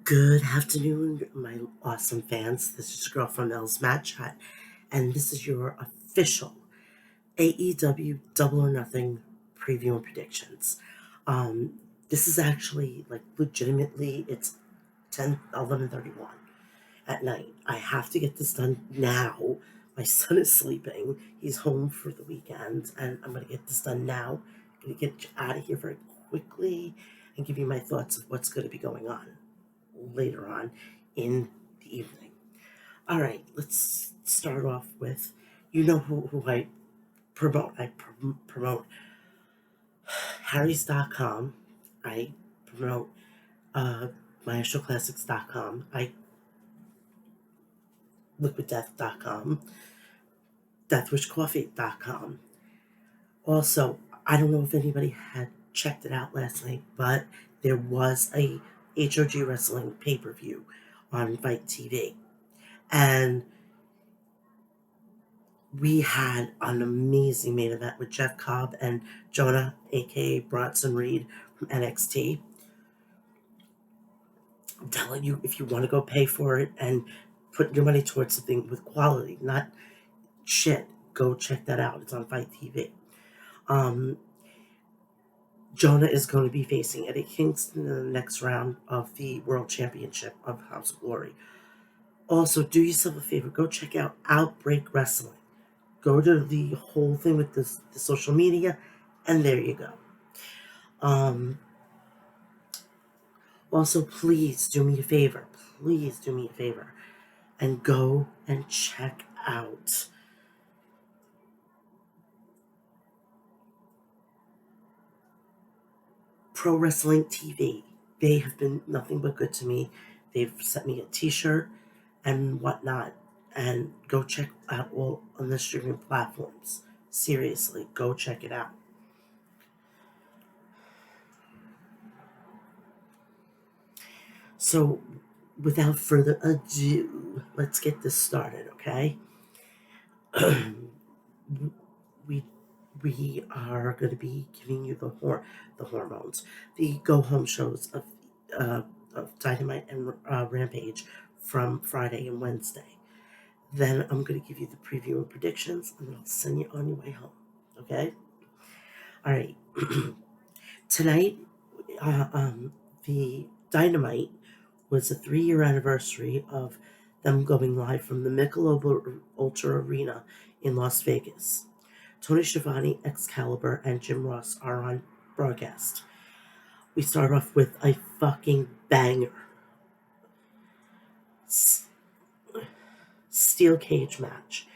Good afternoon, my awesome fans. This is your girl from Mel'S Match, and this is your official AEW Double or Nothing preview and predictions. This is actually, legitimately, it's 11:31 at night. I have to get this done now. My son is sleeping. He's home for the weekend, and I'm going to get this done now. I'm going to get out of here very quickly and give you my thoughts of what's going to be going on later on in the evening. All right, let's start off with, who I promote. I promote Harry's.com. I promote MyAstralClassics.com. I LiquidDeath.com. DeathWishCoffee.com. Also, I don't know if anybody had checked it out last night, but there was a HOG Wrestling pay-per-view on Fight TV. And we had an amazing main event with Jeff Cobb and Jonah, a.k.a. Bronson Reed from NXT. I'm telling you, if you want to go pay for it and put your money towards something with quality, not shit, go check that out. It's on Fight TV. Jonah is going to be facing Eddie Kingston in the next round of the World Championship of House of Glory. Also, do yourself a favor. Go check out Outbreak Wrestling. Go to the whole thing with the social media, and there you go. Also, please do me a favor. Please do me a favor. And go and check out Pro Wrestling TV. They have been nothing but good to me. They've sent me a t-shirt and whatnot. And go check out all on the streaming platforms. Seriously, go check it out. So, without further ado, let's get this started, okay? we are going to be giving you the hormones, the go-home shows of Dynamite and Rampage from Friday and Wednesday. Then I'm going to give you the preview and predictions, and then I'll send you on your way home, okay? All right. Tonight, the Dynamite was the 3-year anniversary of them going live from the Michelob Ultra Arena in Las Vegas. Tony Schiavone, Excalibur, and Jim Ross are on broadcast. We start off with a fucking banger. Steel cage match.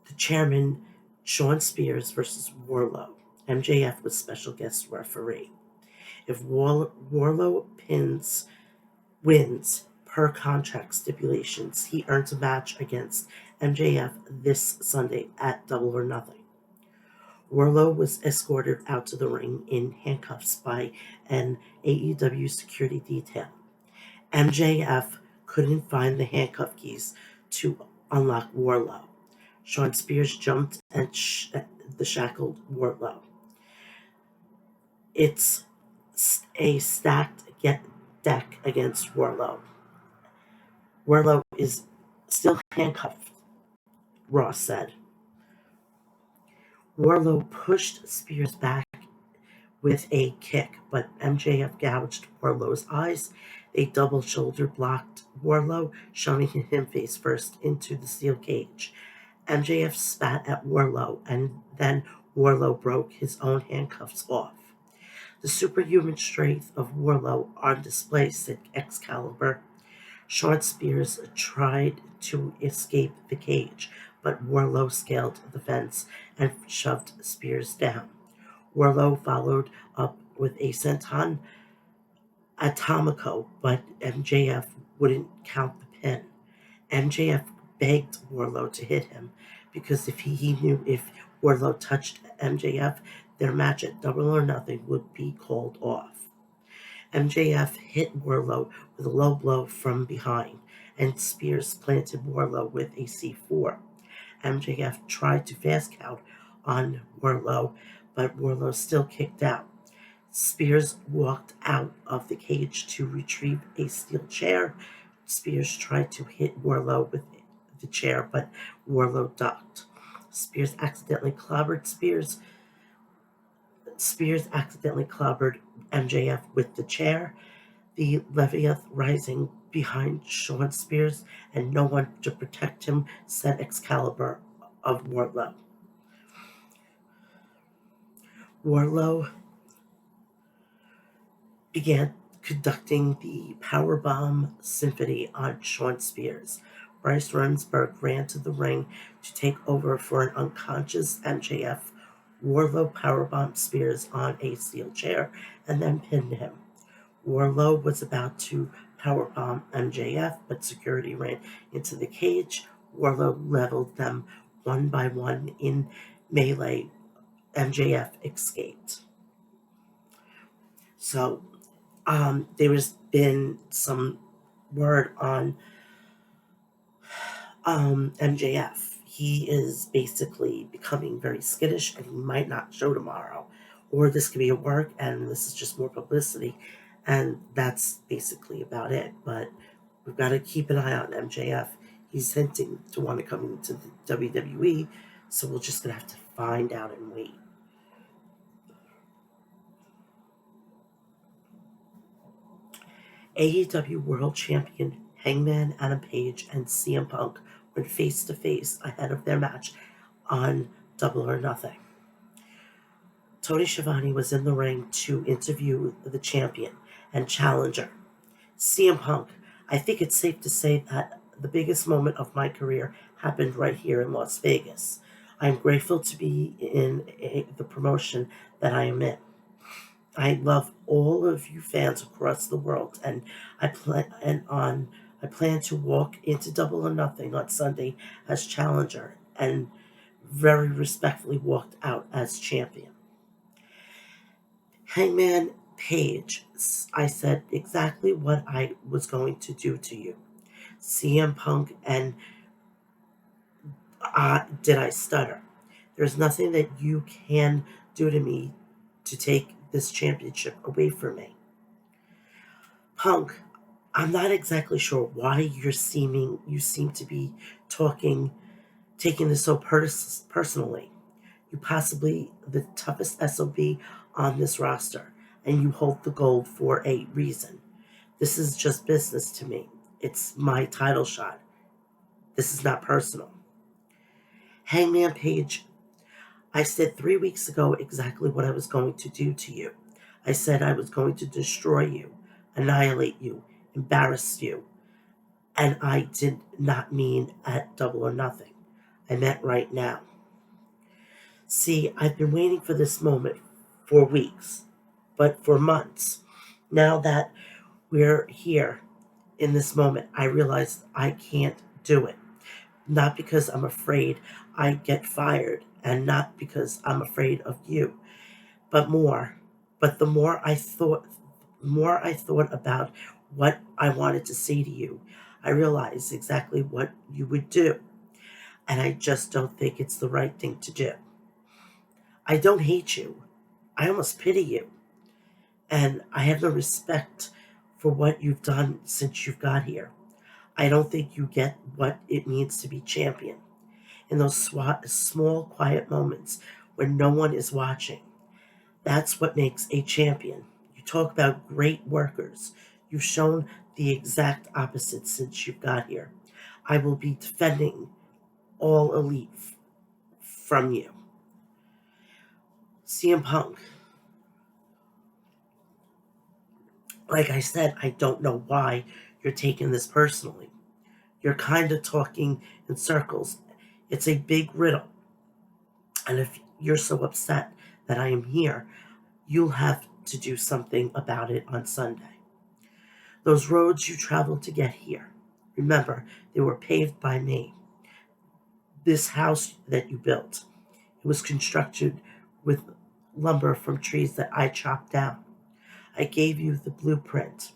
The chairman, Sean Spears versus Wardlow. MJF was special guest referee. If Wardlow wins per contract stipulations, he earns a match against MJF this Sunday at Double or Nothing. Wardlow was escorted out to the ring in handcuffs by an AEW security detail. MJF couldn't find the handcuff keys to unlock Wardlow. Sean Spears jumped at the shackled Wardlow. It's a stacked deck against Wardlow. Wardlow is still handcuffed, Ross said. Wardlow pushed Spears back with a kick, but MJF gouged Wardlow's eyes. They double shoulder blocked Wardlow, shoving him face first into the steel cage. MJF spat at Wardlow, and then Wardlow broke his own handcuffs off. The superhuman strength of Wardlow on display, said Excalibur. Sean Spears tried to escape the cage, but Wardlow scaled the fence and shoved Spears down. Wardlow followed up with a senton atomico, but MJF wouldn't count the pin. MJF begged Wardlow to hit him because he knew if Wardlow touched MJF, their match at Double or Nothing would be called off. MJF hit Wardlow with a low blow from behind, and Spears planted Wardlow with a C4. MJF tried to fast count on Wardlow, but Wardlow still kicked out. Spears walked out of the cage to retrieve a steel chair. Spears tried to hit Wardlow with the chair, but Wardlow ducked. Spears accidentally clobbered MJF with the chair, the Leviath rising behind Shawn Spears, and no one to protect him, said Excalibur of Wardlow. Wardlow began conducting the Powerbomb Symphony on Shawn Spears. Bryce Remsburg ran to the ring to take over for an unconscious MJF. Wardlow powerbombed Spears on a steel chair and then pinned him. Wardlow was about to powerbomb MJF, but security ran into the cage. Wardlow leveled them one by one in melee. MJF escaped. So there's been some word on MJF. He is basically becoming very skittish and he might not show tomorrow. Or this could be a work and this is just more publicity. And that's basically about it. But we've got to keep an eye on MJF. He's hinting to want to come into the WWE. So we're just going to have to find out and wait. AEW World Champion Hangman Adam Page and CM Punk went face-to-face ahead of their match on Double or Nothing. Tony Schiavone was in the ring to interview the champion and challenger. CM Punk, I think it's safe to say that the biggest moment of my career happened right here in Las Vegas. I'm grateful to be in the promotion that I am in. I love all of you fans across the world, and I plan to walk into Double or Nothing on Sunday as challenger, and very respectfully walked out as champion. Hangman Page, I said exactly what I was going to do to you. CM Punk, and did I stutter? There's nothing that you can do to me to take this championship away from me. Punk, I'm not exactly sure why you seem to be taking this so personally. You're possibly the toughest SOB on this roster, and you hold the gold for a reason. This is just business to me. It's my title shot. This is not personal. Hangman Page, I said 3 weeks ago exactly what I was going to do to you. I said I was going to destroy you, annihilate you, embarrass you. And I did not mean at Double or Nothing. I meant right now. See, I've been waiting for this moment for weeks, but for months. Now that we're here in this moment, I realize I can't do it. Not because I'm afraid I get fired, and not because I'm afraid of you, but the more I thought about what I wanted to say to you, I realized exactly what you would do, and I just don't think it's the right thing to do. I don't hate you. I almost pity you, and I have no respect for what you've done since you've got here. I don't think you get what it means to be champion. In those small, quiet moments when no one is watching, that's what makes a champion. You talk about great workers. You've shown the exact opposite since you've got here. I will be defending all elite from you. CM Punk, like I said, I don't know why you're taking this personally. You're kind of talking in circles. It's a big riddle. And if you're so upset that I am here, you'll have to do something about it on Sunday. Those roads you traveled to get here, remember, they were paved by me. This house that you built, it was constructed with lumber from trees that I chopped down. I gave you the blueprint.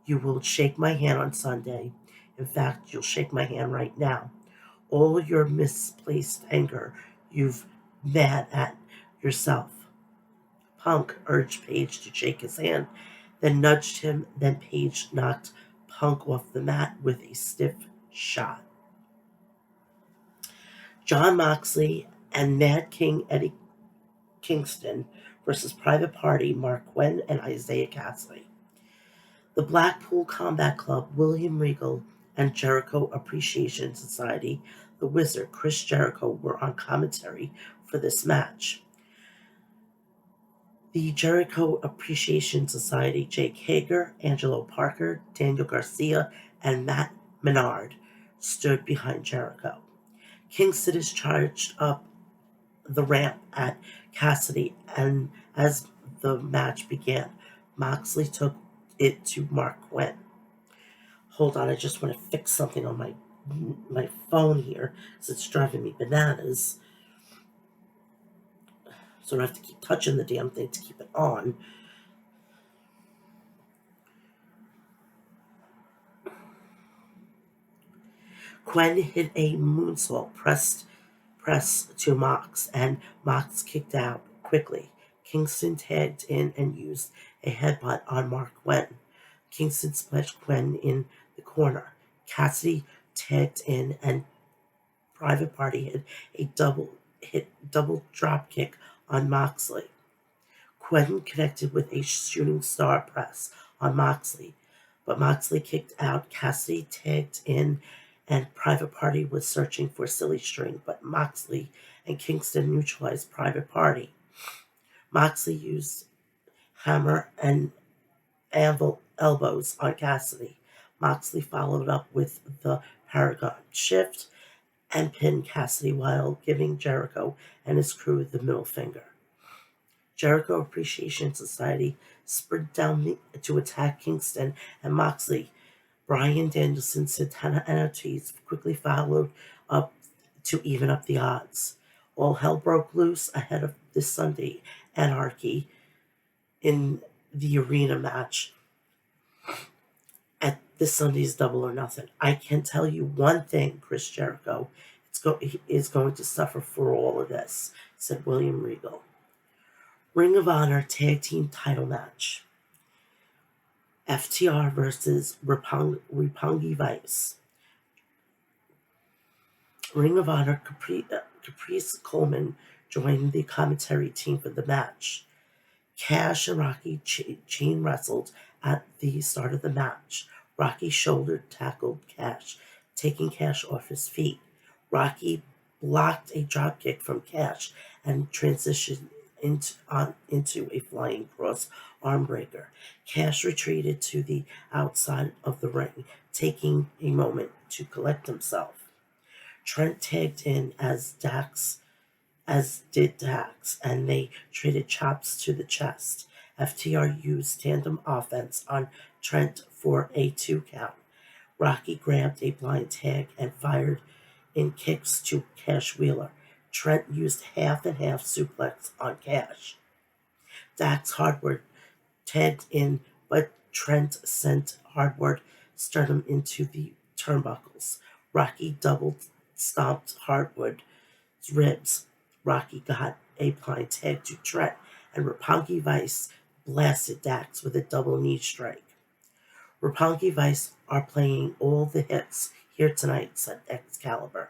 You will shake my hand on Sunday. In fact, you'll shake my hand right now. All your misplaced anger, you've mad at yourself. Punk urged Page to shake his hand, then nudged him, then Page knocked Punk off the mat with a stiff shot. Jon Moxley and Mad King Eddie Kingston versus Private Party Mark Quinn and Isaiah Cassidy. The Blackpool Combat Club, William Regal, and Jericho Appreciation Society, the Wizard, Chris Jericho, were on commentary for this match. The Jericho Appreciation Society, Jake Hager, Angelo Parker, Daniel Garcia, and Matt Menard stood behind Jericho. Kingston is charged up the ramp at Cassidy, and as the match began, Moxley took it to Mark Quinn. Hold on, I just want to fix something on my phone here because it's driving me bananas. So I have to keep touching the damn thing to keep it on. Quinn hit a moonsault press to Mox, and Mox kicked out quickly. Kingston tagged in and used a headbutt on Mark Quinn. Kingston splashed Quinn in the corner. Cassidy tagged in, and Private Party hit a double drop kick on Moxley. Quinn connected with a shooting star press on Moxley, but Moxley kicked out. Cassidy tagged in, and Private Party was searching for Silly String, but Moxley and Kingston neutralized Private Party. Moxley used hammer and anvil elbows on Cassidy. Moxley followed up with the Paragon Shift and pinned Cassidy while giving Jericho and his crew the middle finger. Jericho Appreciation Society sprinted down to attack Kingston and Moxley. Bryan Danielson, Santana, and Ortiz quickly followed up to even up the odds. All hell broke loose ahead of this Sunday Anarchy in the arena match at this Sunday's Double or Nothing. I can tell you one thing, Chris Jericho is going to suffer for all of this, said William Regal. Ring of Honor Tag Team Title Match. FTR versus Roppongi Vice. Ring of Honor Caprice Coleman joined the commentary team for the match. Cash and Rocky chain wrestled at the start of the match. Rocky shoulder tackled Cash, taking Cash off his feet. Rocky blocked a dropkick from Cash and transitioned into a flying cross arm breaker. Cash retreated to the outside of the ring, taking a moment to collect himself. Trent tagged in as did Dax, and they traded chops to the chest. FTR used tandem offense on Trent for a 2 count. Rocky grabbed a blind tag and fired in kicks to Cash Wheeler. Trent used half and half suplex on Cash. Dax Hardwood tagged in, but Trent sent Hardwood sternum into the turnbuckles. Rocky double stomped Hardwood's ribs. Rocky got a blind tag to Trent, and Roppongi Vice blasted Dax with a double knee strike. Roppongi Vice are playing all the hits here tonight, said Excalibur.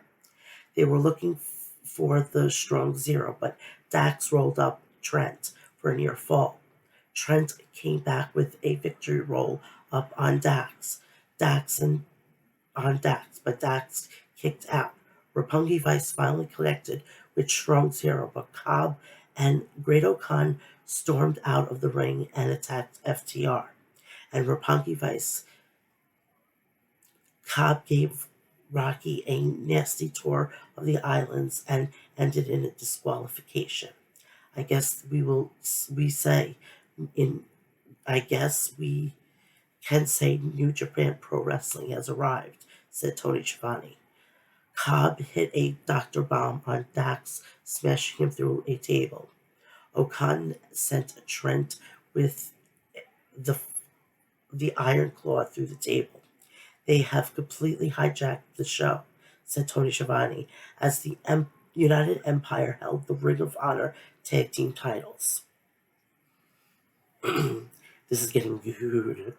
They were looking for the strong zero, but Dax rolled up Trent for a near fall. Trent came back with a victory roll up on Dax. But Dax kicked out. Roppongi Vice finally connected with strong zero, but Cobb and Great Khan stormed out of the ring and attacked FTR. And Roppongi Vice, Cobb gave Rocky a nasty tour of the islands and ended in a disqualification. I guess we can say New Japan Pro Wrestling has arrived, said Tony Schiavone. Cobb hit a Dr. Bomb on Dax, smashing him through a table. O'Khan sent Trent with the Iron Claw through the table. They have completely hijacked the show, said Tony Schiavone, as the United Empire held the Ring of Honor tag team titles. This is getting good.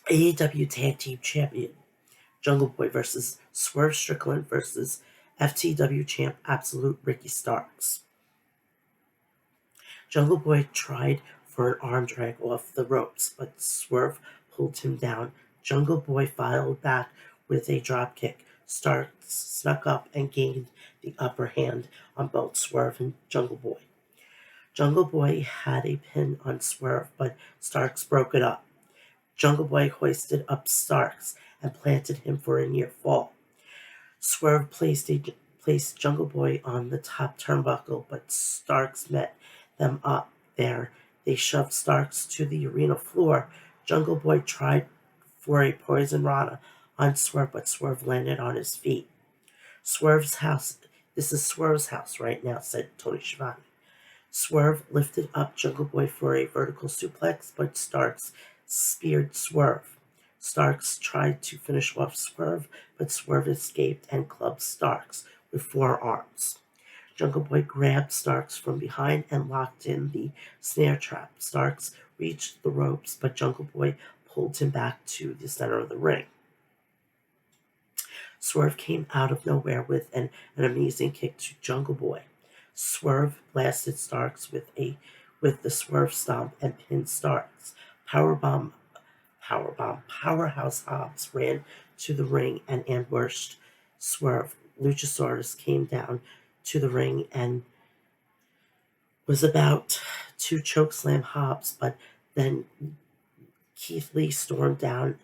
AEW Tag Team Champion Jungle Boy versus Swerve Strickland versus FTW Champ Absolute Ricky Starks. Jungle Boy tried for an arm drag off the ropes, but Swerve pulled him down. Jungle Boy filed back with a drop kick. Starks snuck up and gained the upper hand on both Swerve and Jungle Boy. Jungle Boy had a pin on Swerve, but Starks broke it up. Jungle Boy hoisted up Starks and planted him for a near fall. Swerve placed Jungle Boy on the top turnbuckle, but Starks met them up there. They shoved Starks to the arena floor. Jungle Boy tried for a poison rana on Swerve, but Swerve landed on his feet. Swerve's house. This is Swerve's house right now, said Tony Schiavone. Swerve lifted up Jungle Boy for a vertical suplex, but Starks speared Swerve. Starks tried to finish off Swerve, but Swerve escaped and clubbed Starks with forearms. Jungle Boy grabbed Starks from behind and locked in the snare trap. Starks reached the ropes, but Jungle Boy pulled him back to the center of the ring. Swerve came out of nowhere with an amazing kick to Jungle Boy. Swerve blasted Starks with the Swerve Stomp and pinned Starks. Powerbomb. Powerhouse Hobbs ran to the ring and ambushed Swerve. Luchasaurus came down to the ring and was about to chokeslam Hobbs, but then Keith Lee stormed down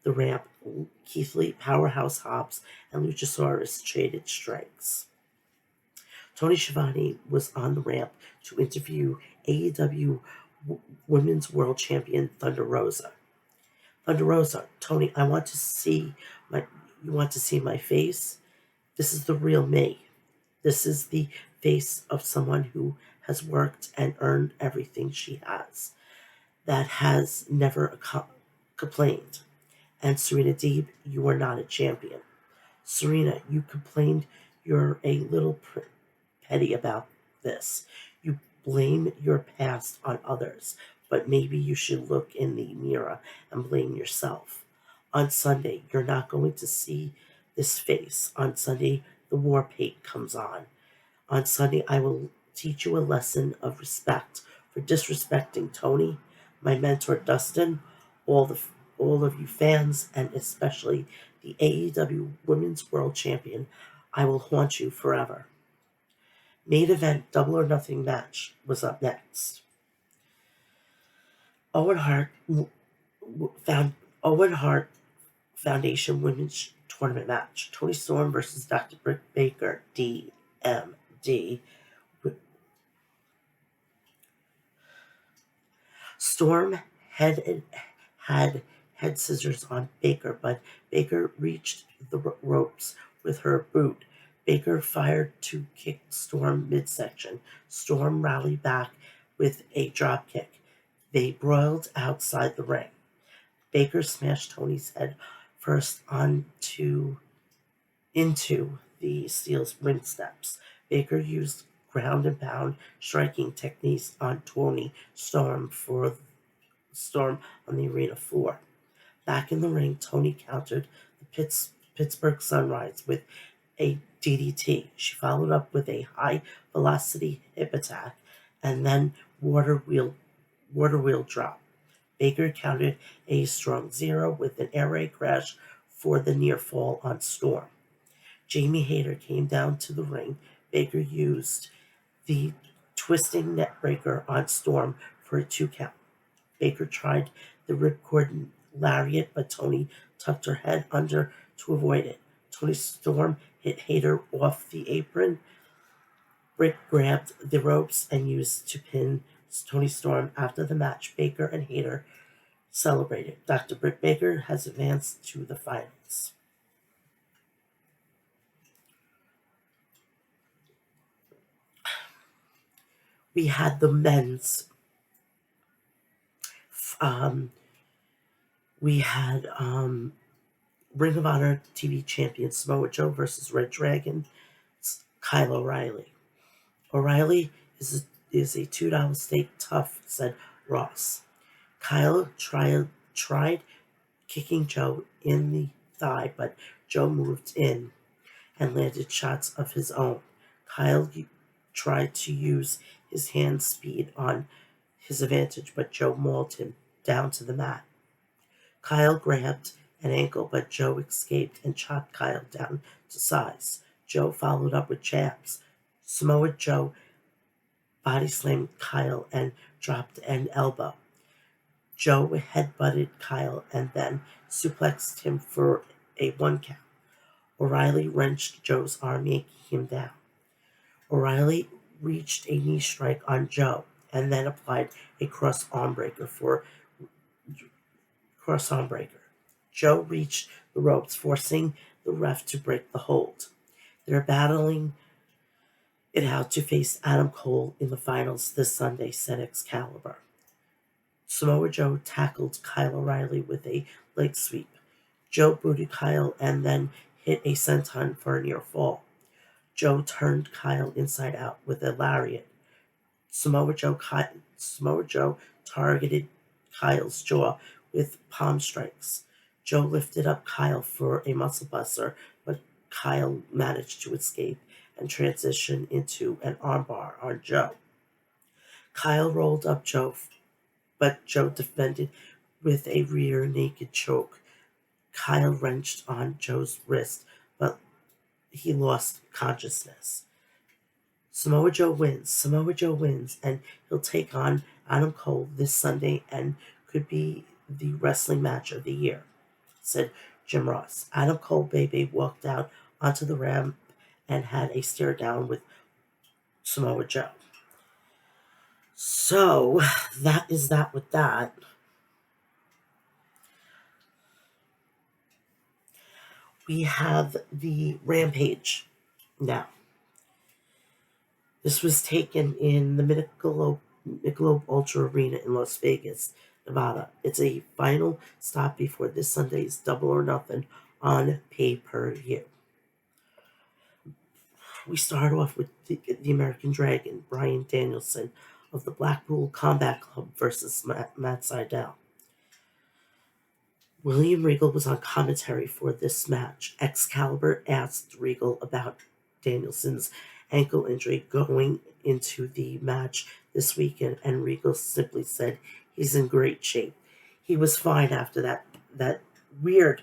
the ramp. Keith Lee, Powerhouse Hobbs, and Luchasaurus traded strikes. Tony Schiavone was on the ramp to interview AEW Women's World Champion Thunder Rosa. Thunder Rosa, Tony, you want to see my face? This is the real me. This is the face of someone who has worked and earned everything she has, that has never complained. And Serena Deeb, you are not a champion. Serena, you complained you're a little petty about this. You blame your past on others, but maybe you should look in the mirror and blame yourself. On Sunday, you're not going to see this face. On Sunday, the war paint comes on. On Sunday, I will teach you a lesson of respect for disrespecting Tony, my mentor Dustin, all of you fans, and especially the AEW Women's World Champion. I will haunt you forever. Main event Double or Nothing match was up next. Owen Hart Foundation Women's Tournament match. Tony Storm versus Dr. Britt Baker, DMD. Storm had head scissors on Baker, but Baker reached the ropes with her boot. Baker fired to kick Storm midsection. Storm rallied back with a drop kick. They broiled outside the ring. Baker smashed Tony's head first into the steel ring steps. Baker used ground and pound striking techniques on Tony Storm on the arena floor. Back in the ring, Tony countered the Pittsburgh Sunrise with a DDT. She followed up with a high-velocity hip attack and then water wheel drop. Baker countered a strong zero with an air raid crash for the near fall on Storm. Jamie Hayter came down to the ring. Baker used the twisting neckbreaker on Storm for a 2 count. Baker tried the ripcord lariat, but Tony tucked her head under to avoid it. Tony Storm hit Hayter off the apron. Britt grabbed the ropes and used to pin Tony Storm. After the match, Baker and Hayter celebrated. Dr. Britt Baker has advanced to the finals. We had the men's. We had Ring of Honor TV champion Samoa Joe versus Red Dragon, Kyle O'Reilly. O'Reilly is is a $2 steak tough, said Ross. Kyle tried kicking Joe in the thigh, but Joe moved in and landed shots of his own. Kyle tried to use his hand speed on his advantage, but Joe mauled him down to the mat. Kyle grabbed an ankle, but Joe escaped and chopped Kyle down to size. Joe followed up with jabs. Samoa Joe body slammed Kyle and dropped an elbow. Joe headbutted Kyle and then suplexed him for a 1 count. OReilly wrenched Joe's arm, yanking him down. OReilly reached a knee strike on Joe and then applied a cross arm breaker. Joe reached the ropes, forcing the ref to break the hold. They're battling it out to face Adam Cole in the finals this Sunday, said Excalibur. Samoa Joe tackled Kyle O'Reilly with a leg sweep. Joe booted Kyle and then hit a senton for a near fall. Joe turned Kyle inside out with a lariat. Samoa Joe targeted Kyle's jaw with palm strikes. Joe lifted up Kyle for a muscle buster, but Kyle managed to escape and transition into an armbar on Joe. Kyle rolled up Joe, but Joe defended with a rear naked choke. Kyle wrenched on Joe's wrist, but he lost consciousness. Samoa Joe wins, and he'll take on Adam Cole this Sunday and could be the wrestling match of the year, said Jim Ross. Adam Cole baby walked out onto the ramp and had a stare down with Samoa Joe. So, that is that with that. We have the Rampage now. This was taken in the Michelob Ultra Arena in Las Vegas, Nevada. It's a final stop before this Sunday's Double or Nothing on pay-per-view. We start off with the American Dragon, Bryan Danielson of the Blackpool Combat Club versus Matt Sydal. William Regal was on commentary for this match. Excalibur asked Regal about Danielson's ankle injury going into the match this weekend, and Regal simply said he's in great shape. He was fine after that weird.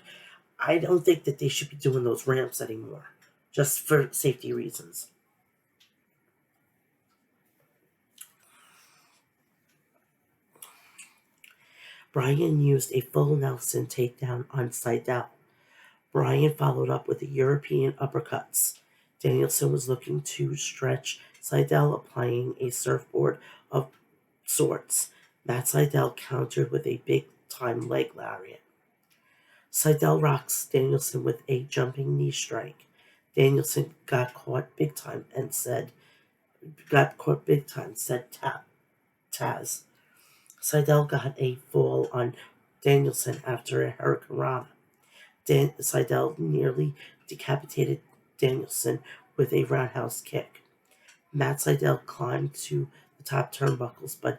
I don't think that they should be doing those ramps anymore, just for safety reasons. Bryan used a full Nelson takedown on Sydal. Bryan followed up with the European uppercuts. Danielson was looking to stretch Sydal, applying a surfboard of sorts. Matt Sydal countered with a big-time leg lariat. Sydal rocks Danielson with a jumping knee strike. Danielson got caught big time, said Taz. Sydal got a fall on Danielson after a Hurricane Rana. Sydal nearly decapitated Danielson with a roundhouse kick. Matt Sydal climbed to the top turnbuckles, but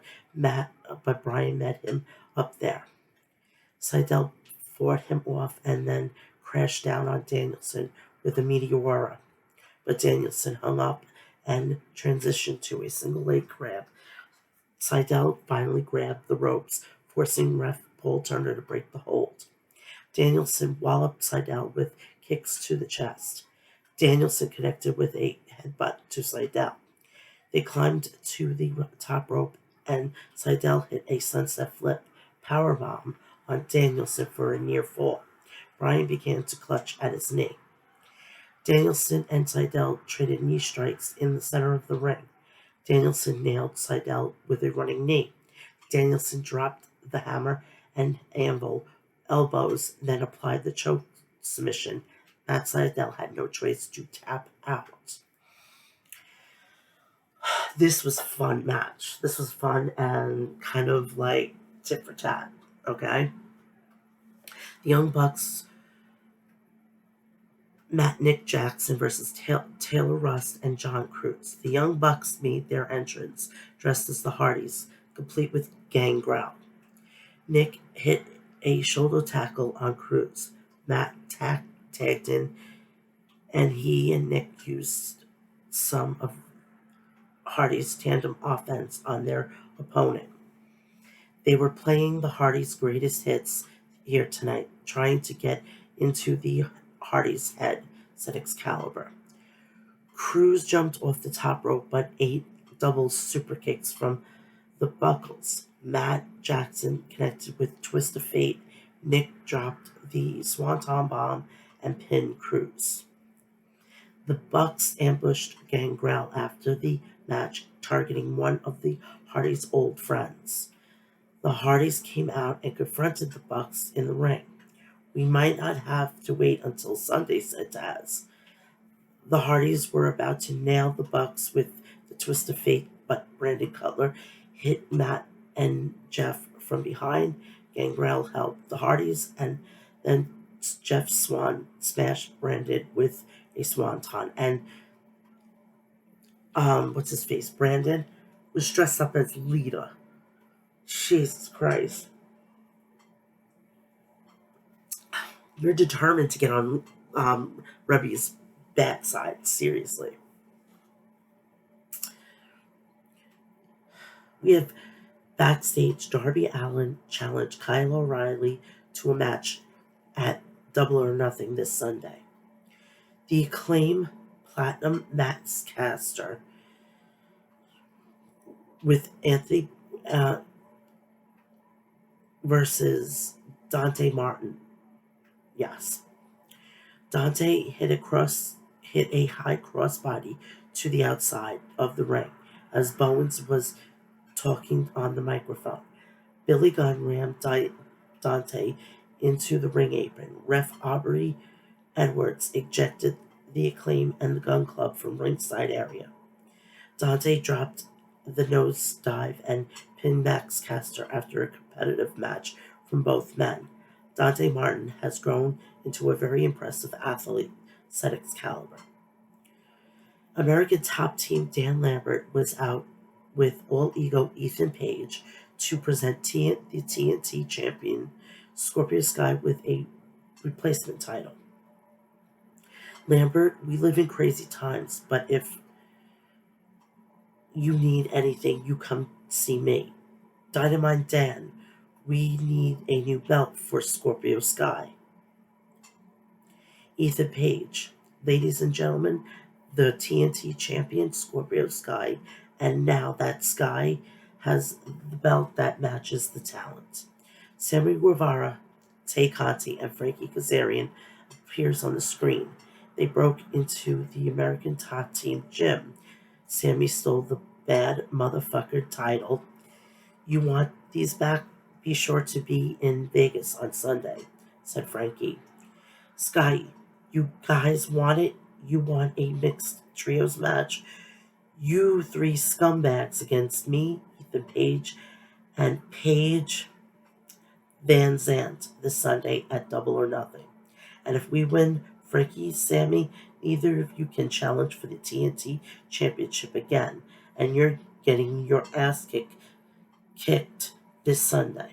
Bryan met him up there. Sydal fought him off and then crashed down on Danielson with a Meteora, but Danielson hung up and transitioned to a single leg grab. Sydal finally grabbed the ropes, forcing ref Paul Turner to break the hold. Danielson walloped Sydal with kicks to the chest. Danielson connected with a headbutt to Sydal. They climbed to the top rope, and Sydal hit a sunset flip powerbomb on Danielson for a near fall. Bryan began to clutch at his knee. Danielson and Sydal traded knee strikes in the center of the ring. Danielson nailed Sydal with a running knee. Danielson dropped the hammer and anvil elbows, then applied the choke submission. Matt Sydal had no choice to tap out. This was a fun match. This was fun and kind of like tit for tat, okay? The Young Bucks Nick Jackson versus Taylor Rust and John Cruz. The Young Bucks made their entrance, dressed as the Hardys, complete with Gangrel. Nick hit a shoulder tackle on Cruz. Matt tagged in, and he and Nick used some of Hardy's tandem offense on their opponent. They were playing the Hardys' greatest hits here tonight, trying to get into the Hardys' head, said Excalibur. Cruz jumped off the top rope but ate double super kicks from the buckles. Matt Jackson connected with Twist of Fate. Nick dropped the Swanton Bomb and pinned Cruz. The Bucks ambushed Gangrel after the match, targeting one of the Hardys' old friends. The Hardys came out and confronted the Bucks in the ring. We might not have to wait until Sunday, said Taz. The Hardys were about to nail the Bucks with the Twist of Fate, but Brandon Cutler hit Matt and Jeff from behind. Gangrel helped the Hardys, and then Jeff Swan smashed Brandon with a swanton. And what's his face? Brandon was dressed up as Lita. Jesus Christ. You're determined to get on Rebby's backside, seriously. We have Backstage. Darby Allin challenged Kyle O'Reilly to a match at Double or Nothing this Sunday. The Acclaim Platinum Matchcaster with Anthony versus Dante Martin. Yes. Dante hit a high crossbody to the outside of the ring as Bowens was talking on the microphone. Billy Gunn rammed Dante into the ring apron. Ref Aubrey Edwards ejected the Acclaim and the Gun Club from ringside area. Dante dropped the nose dive and pinned Max Caster after a competitive match from both men. Dante Martin has grown into a very impressive athlete, said Excalibur. American Top Team Dan Lambert was out with All Ego Ethan Page to present the TNT champion Scorpio Sky with a replacement title. Lambert, we live in crazy times, but if you need anything, you come see me. Dynamite Dan, we need a new belt for Scorpio Sky. Ethan Page, ladies and gentlemen, the TNT champion Scorpio Sky, and now that Sky has the belt that matches the talent. Sammy Guevara, Tay Conti, and Frankie Kazarian appears on the screen. They broke into the American Top Team gym. Sammy stole the bad motherfucker title. You want these back? Be sure to be in Vegas on Sunday, said Frankie. Sky, you guys want it? You want a mixed trios match? You three scumbags against me, Ethan Page, and Paige Van Zandt this Sunday at Double or Nothing. And if we win, Frankie, Sammy, neither of you can challenge for the TNT Championship again, and you're getting your ass kicked this Sunday.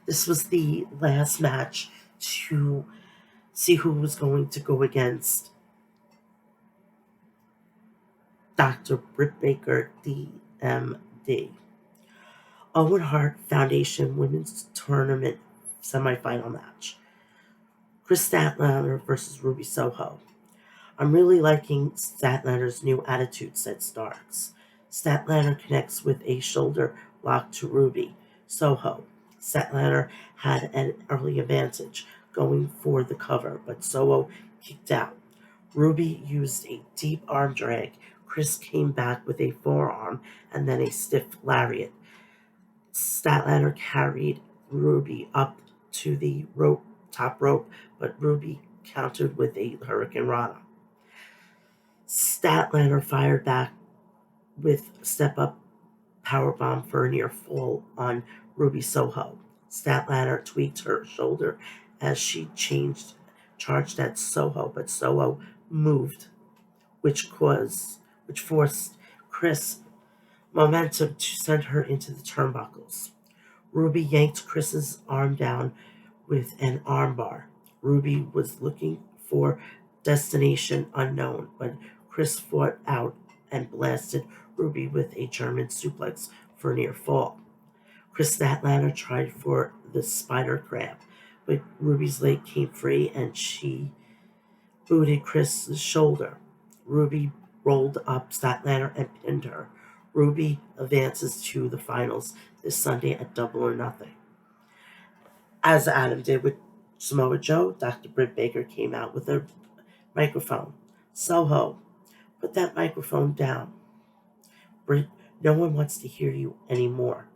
This was the last match to see who was going to go against Dr. Britt Baker, DMD. Owen Hart Foundation Women's Tournament Semifinal Match. Chris Statlander versus Ruby Soho. I'm really liking Statlander's new attitude, said Starks. Statlander connects with a shoulder block to Ruby Soho. Statlander had an early advantage going for the cover, but Soho kicked out. Ruby used a deep arm drag. Chris came back with a forearm and then a stiff lariat. Statlander carried Ruby up to the top rope, but Ruby countered with a Hurricane Rana. Statlander fired back with step-up powerbomb for a near fall on Ruby Soho. Statlander tweaked her shoulder as she charged at Soho, but Soho moved, which forced Chris momentum to send her into the turnbuckles. Ruby yanked Chris's arm down with an armbar. Ruby was looking for destination unknown, but Chris fought out and blasted Ruby with a German suplex for a near fall. Chris Statlander tried for the spider crab, but Ruby's leg came free and she booted Chris's shoulder. Ruby rolled up Statlander and pinned her. Ruby advances to the finals this Sunday at Double or Nothing. As Adam did with Samoa Joe, Dr. Britt Baker came out with a microphone. Soho, put that microphone down. Britt, no one wants to hear you anymore.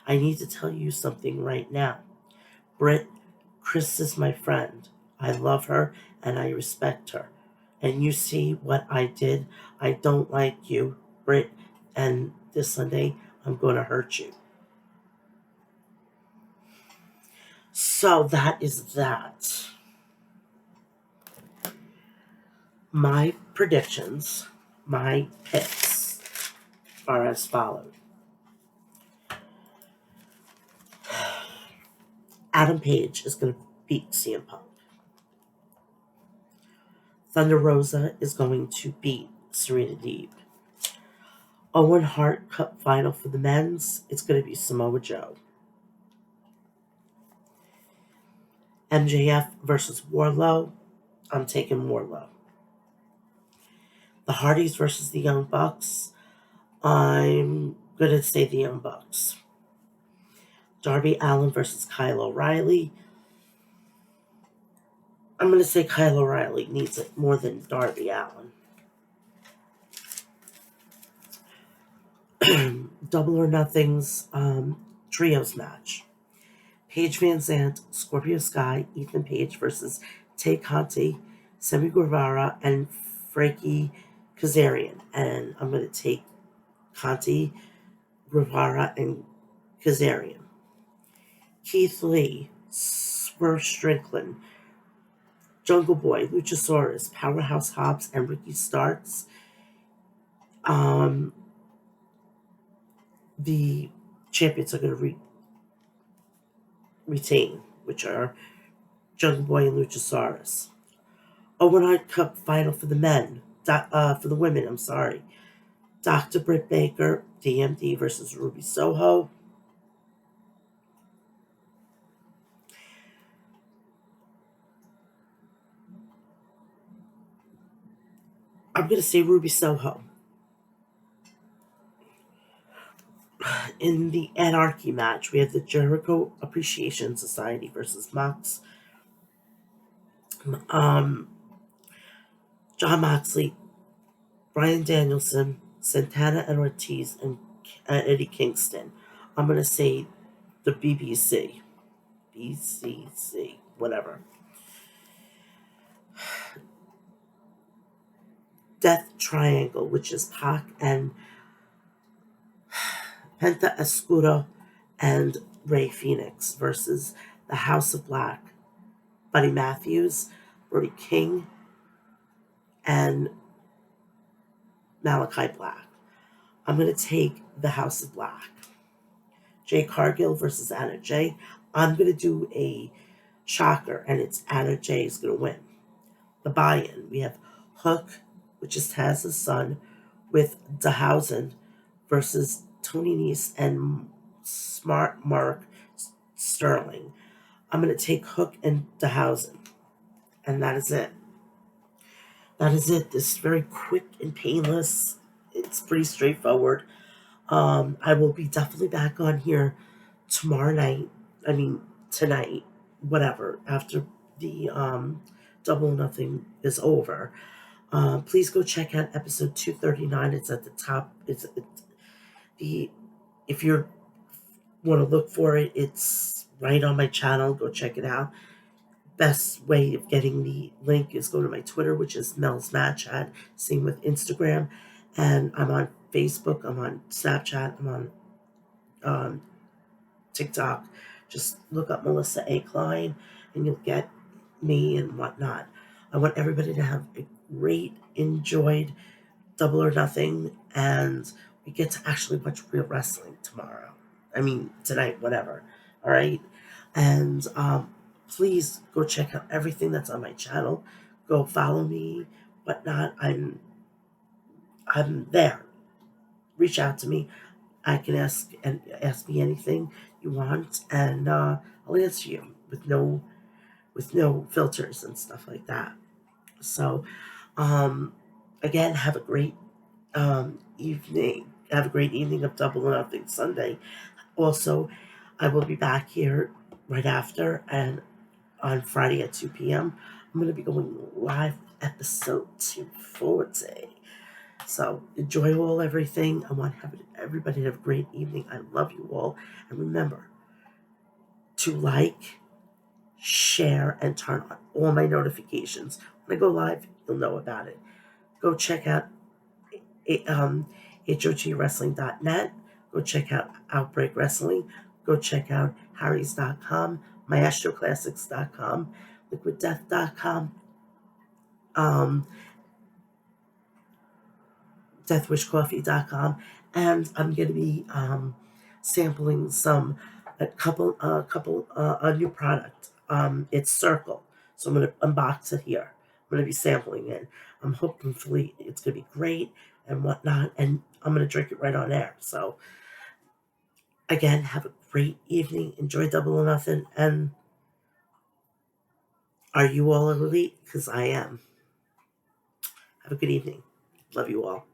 I need to tell you something right now. Britt, Chris is my friend. I love her and I respect her. And you see what I did? I don't like you, Britt, and this Sunday I'm going to hurt you. So that is that. My predictions, my picks are as followed. Adam Page is going to beat CM Punk. Thunder Rosa is going to beat Serena Deeb. Owen Hart Cup final for the men's, it's going to be Samoa Joe. MJF versus Wardlow, I'm taking Wardlow. The Hardys versus the Young Bucks, I'm going to say the Young Bucks. Darby Allin versus Kyle O'Reilly, I'm going to say Kyle O'Reilly needs it more than Darby Allin. Double or Nothing's trios match. Paige Van Zandt, Scorpio Sky, Ethan Page versus Tay Conti, Sammy Guevara, and Frankie Kazarian. And I'm going to take Conti, Guevara, and Kazarian. Keith Lee, Swerve Strickland, Jungle Boy, Luchasaurus, Powerhouse Hobbs, and Ricky Starks. The champions are going to retain, which are Jungle Boy and Luchasaurus. Owen Hart Cup final for the men, for the women, I'm sorry. Dr. Britt Baker, DMD versus Ruby Soho. I'm going to say Ruby Soho. In the Anarchy match, we have the Jericho Appreciation Society versus Mox. John Moxley, Bryan Danielson, Santana and Ortiz, and Eddie Kingston. I'm going to say the BBC. BCC, whatever. Death Triangle, which is Pac and Penta Escudo and Rey Fenix versus the House of Black, Buddy Matthews, Brody King, and Malachi Black. I'm going to take the House of Black. Jay Cargill versus Anna Jay. I'm going to do a shocker, and it's Anna Jay is going to win. The buy-in, we have Hook, which is Taz's son, with Dahausen versus Tony Nese and Smart Mark Sterling. I'm going to take Hook and Dahausen. And that is it. That is it. This is very quick and painless. It's pretty straightforward. I will be definitely back on here tomorrow night. I mean, tonight, whatever, after the Double or Nothing is over. Please go check out episode 239. It's at the top. If you want to look for it, it's right on my channel. Go check it out. Best way of getting the link is go to my Twitter, which is Mel'S Match. Same with Instagram. And I'm on Facebook. I'm on Snapchat. I'm on TikTok. Just look up Melissa A. Klein. and you'll get me and whatnot. I want everybody to have a great, enjoyed Double or Nothing, and we get to actually watch real wrestling tomorrow. I mean, tonight, whatever. All right? And please go check out everything that's on my channel. Go follow me, whatnot. I'm there. Reach out to me. I can ask me anything you want, and I'll answer you with no filters and stuff like that. So, um, again, have a great evening. Have a great evening of Double or Nothing Sunday. Also, I will be back here right after, and on Friday at 2 p.m. I'm going to be going live episode 240. So enjoy everything. I want everybody to have a great evening. I love you all. And remember to like, share, and turn on all my notifications. When I go live, you'll know about it. Go check out HOGWrestling.net. Go check out Outbreak Wrestling. Go check out Harrys.com, MaestroClassics.com, LiquidDeath.com, DeathWishCoffee.com, and I'm going to be sampling a new product. It's Circle, so I'm going to unbox it here. I'm going to be sampling it. I'm hopefully it's going to be great and whatnot, and I'm going to drink it right on air. So again, have a great evening. Enjoy Double or Nothing, and are you all elite? Because I am. Have a good evening. Love you all.